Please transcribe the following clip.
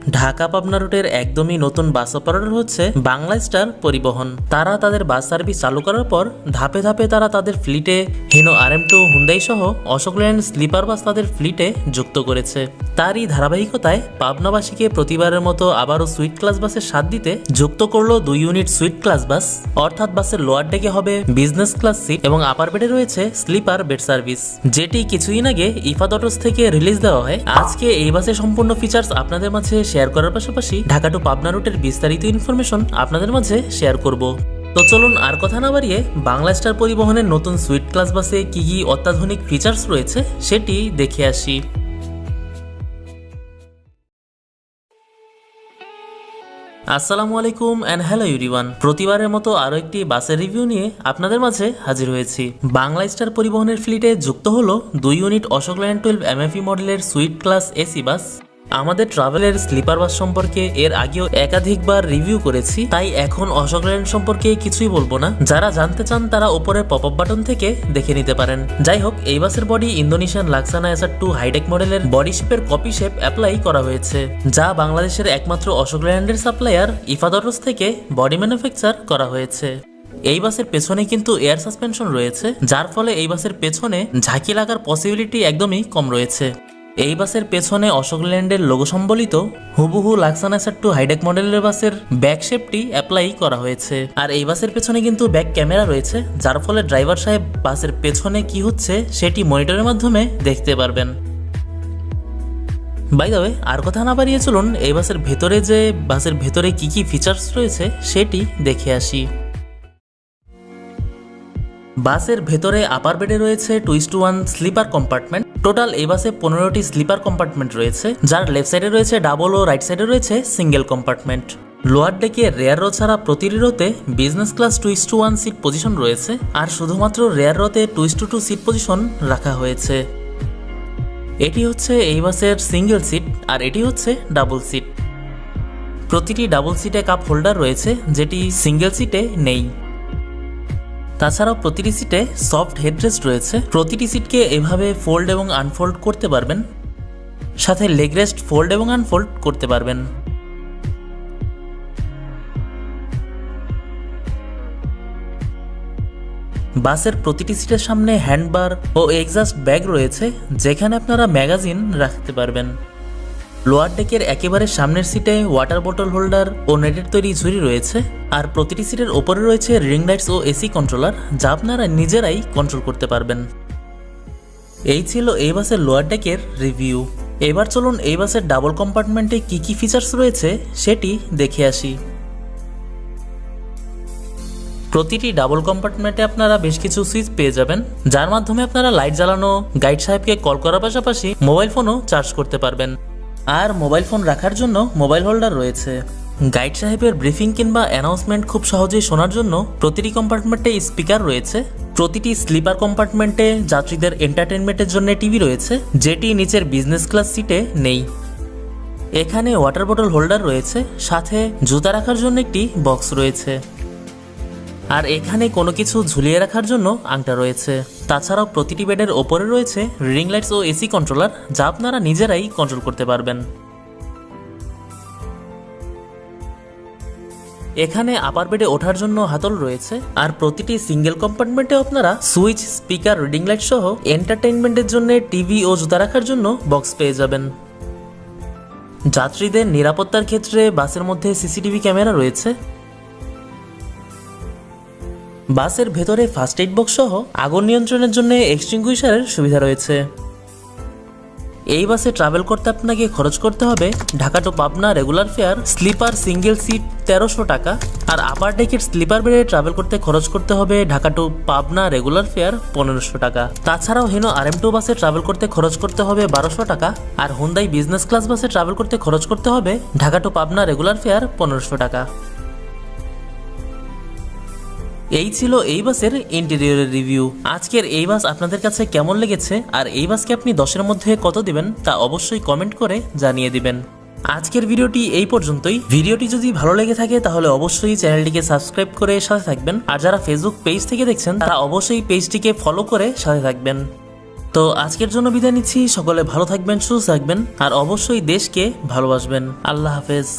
ঢাকা পাবনা রুটের একদমই নতুন বাস অপারেটর হচ্ছে বাংলা স্টার পরিবহন। তারা তাদের বাস সার্ভিস চালু করার পর ধাপে ধাপে তারা তাদের ফ্লিটে হিনো RM2 হুন্ডাই সহ অশোক লেল্যান্ড স্লিপার বাস তাদের ফ্লিটে যুক্ত করেছে। তারই ধারাবাহিকতায় পাবনাবাসীকে প্রতিবারের মতো আবারও সুইট ক্লাস বাসের স্বাদ দিতে যুক্ত করলো 2 ইউনিট সুইট ক্লাস বাস, অর্থাৎ বাসের লোয়ার ডেকে হবে বিজনেস ক্লাস সিট এবং আপার বেডে রয়েছে স্লিপার বেড সার্ভিস, যেটি কিছুদিন আগে ইফাদ অটোস থেকে রিলিজ দেওয়া হয়। আজকে এই বাসের সম্পূর্ণ ফিচার্স আপনাদের মাঝে শেয়ার করার পাশাপাশি ঢাকা টু পাবনা রুটের বিস্তারিত ইনফরমেশন আপনাদের মাঝে শেয়ার করব। তো চলুন আর কথা না বাড়িয়ে বাংলা স্টার পরিবহনের নতুন সুইট ক্লাস বাসে কি কি অত্যাধুনিক ফিচার্স রয়েছে সেটি দেখে আসি। আসসালামু আলাইকুম এন্ড হ্যালো এভরিওয়ান। প্রতিবারের মতো আরো একটি বাসের রিভিউ নিয়ে আপনাদের মাঝে হাজির হয়েছি। বাংলা স্টার পরিবহনের ফ্লিটে যুক্ত হলো 2 ইউনিট অশোক লেল্যান্ড 12 MFE মডেলের সুইট ক্লাস এসি বাস। আমাদের ট্রাভেলের স্লিপার বাস সম্পর্কে এর আগেও একাধিকবার রিভিউ করেছি, তাই এখন অশোক লেল্যান্ড সম্পর্কে কিছুই বলবো না। যারা জানতে চান তারা উপরের পপ আপ বাটন থেকে দেখে নিতে পারেন। যাই হোক, এই বাসের body Indonesian Laksana SR2 high tech মডেলের বডি শেপের কপি শেপ অ্যাপ্লাই করা হয়েছে, যা বাংলাদেশের একমাত্র অশোক লেল্যান্ডের সাপ্লায়ার ইফাদ অটোস থেকে বডি ম্যানুফ্যাকচার করা হয়েছে। এই বাসের পেছনে কিন্তু এয়ার সাসপেনশন রয়েছে, যার ফলে এই বাসের পেছনে ঝাঁকি লাগার পসিবিলিটি একদমই কম রয়েছে। এই বাসের পেছনে অশোক লেল্যান্ডের লোগো সম্বলিত হুবহু লাক্সানা SR2 হাইটেক মডেলের বাসের ব্যাক শেপটি অ্যাপ্লাই করা হয়েছে। আর এই বাসের পেছনে কিন্তু ব্যাক ক্যামেরা রয়েছে, যার ফলে ড্রাইভার সাহেব বাসের পেছনে কি হচ্ছে সেটি মনিটরের মাধ্যমে দেখতে পারবেন। বাই দ্য ওয়ে, আর কথা না বাড়িয়ে চলুন এই বাসের ভেতরে কি কি ফিচার্স রয়েছে সেটি দেখে আসি। বাসের ভেতরে আপার বেডে রয়েছে 2:1 স্লিপার কম্পার্টমেন্ট। টোটাল এই বাসে 15টি স্লিপার কম্পার্টমেন্ট রয়েছে, যার লেফট সাইডে রয়েছে ডাবল ও রাইট সাইডে রয়েছে সিঙ্গেল কম্পার্টমেন্ট। লোয়ার ডেকে রেয়ার রো ছাড়া প্রতিটি রোতে বিজনেস ক্লাস 2:1 সিট পজিশন রয়েছে, আর শুধুমাত্র রেয়ার রোতে 2:2 সিট পজিশন রাখা হয়েছে। এটি হচ্ছে এই বাসের সিঙ্গেল সিট, আর এটি হচ্ছে ডাবল সিট। প্রতিটি ডাবল সিটে কাপ হোল্ডার রয়েছে, যেটি সিঙ্গেল সিটে নেই। তাছাড়াও প্রতিটি সিটে সফট হেডরেস্ট রয়েছে। প্রতিটি সিটকে এভাবে ফোল্ড এবং আনফোল্ড করতে পারবেন, সাথে লেগ রেস্ট ফোল্ড এবং আনফোল্ড করতে পারবেন। বাসের প্রতিটি সিটের সামনে হ্যান্ডবার ও এক্সস্ট ব্যাগ রয়েছে, যেখানে আপনারা ম্যাগাজিন রাখতে পারবেন। লোয়ার ডেকের একেবারে সামনের সিটে ওয়াটার বোতল হোল্ডার ও নেটের তৈরি ঝুড়ি রয়েছে, আর প্রতিটি সিটের ওপরে রয়েছে রিং লাইটস ও এসি কন্ট্রোলার, যা আপনারা নিজেরাই কন্ট্রোল করতে পারবেন। এই ছিল এই বাসের লোয়ার ডেকের রিভিউ। এবার চলুন এই বাসের ডাবল কম্পার্টমেন্টে কি কি ফিচার্স রয়েছে সেটি দেখে আসি। প্রতিটি ডাবল কম্পার্টমেন্টে আপনারা বেশ কিছু সুইচ পেয়ে যাবেন, যার মাধ্যমে আপনারা লাইট জ্বালানো, গাইড সাহেবকে কল করার পাশাপাশি মোবাইল ফোনও চার্জ করতে পারবেন। আর মোবাইল ফোন রাখার জন্য মোবাইল হোল্ডার রয়েছে। গাইড সাহেবের ব্রিফিং কিংবা অ্যানাউন্সমেন্ট খুব সহজেই শোনার জন্য প্রতিটি কম্পার্টমেন্টে স্পিকার রয়েছে। প্রতিটি স্লিপার কম্পার্টমেন্টে যাত্রীদের এন্টারটেনমেন্টের জন্য টিভি রয়েছে, যেটি নিচের বিজনেস ক্লাস সিটে নেই। এখানে ওয়াটার বোতল হোল্ডার রয়েছে, সাথে জুতা রাখার জন্য একটি বক্স রয়েছে। আর এখানে কোনো কিছু ঝুলিয়ে রাখার জন্য আংটা রয়েছে। তাছাড়াও প্রতিটি বেডের ওপরে রয়েছে রিং লাইটস ও এসি কন্ট্রোলার, যা আপনারা নিজেরাই কন্ট্রোল করতে পারবেন। এখানে আপার বেডে ওঠার জন্য হাতল রয়েছে, আর প্রতিটি সিঙ্গেল কম্পার্টমেন্টে আপনারা সুইচ, স্পিকার, রিডিং লাইট সহ এন্টারটেইনমেন্টের জন্য টিভি ও জুতা রাখার জন্য বক্স পেয়ে যাবেন। যাত্রীদের নিরাপত্তার ক্ষেত্রে বাসের মধ্যে সিসিটিভি ক্যামেরা রয়েছে। বাসের ভেতরে ফার্স্ট এইড বক্স সহ আগুন নিয়ন্ত্রণের জন্য এক্সটিংগুইশারের সুবিধা রয়েছে। এই বাসে ট্রাভেল করতে আপনাকে খরচ করতে হবে Dhaka to Pabna regular fare sleeper single seat 1300 টাকা, আর আপার ডেকের স্লিপার বেডে ট্রাভেল করতে খরচ করতে হবে Dhaka to Pabna regular fare 1500 টাকা। তাছাড়াও হিনো RM2 বাসে ট্রাভেল করতে খরচ করতে হবে 1200 টাকা, আর হুন্ডাই বিজনেস ক্লাস বাসে ট্রাভেল করতে খরচ করতে হবে Dhaka to Pabna regular fare 1500 টাকা। এই ছিল এই বাসের ইন্টেরিয়রের রিভিউ। আজকের এই বাস আপনাদের কাছে কেমন লেগেছে, আর এই বাসকে আপনি 10-এর মধ্যে কত দিবেন তা অবশ্যই কমেন্ট করে জানিয়ে দিবেন। আজকের ভিডিওটি এই পর্যন্তই। ভিডিওটি যদি ভালো লেগে থাকে তাহলে অবশ্যই চ্যানেলটিকে সাবস্ক্রাইব করে সাথে থাকবেন, আর যারা ফেসবুক পেজ থেকে দেখছেন তারা অবশ্যই পেজটিকে ফলো করে সাথে থাকবেন। তো আজকের জন্য বিদায় নিচ্ছি। সকলে ভালো থাকবেন, সুস্থ থাকবেন, আর অবশ্যই দেশকে ভালোবাসবেন। আল্লাহ হাফেজ।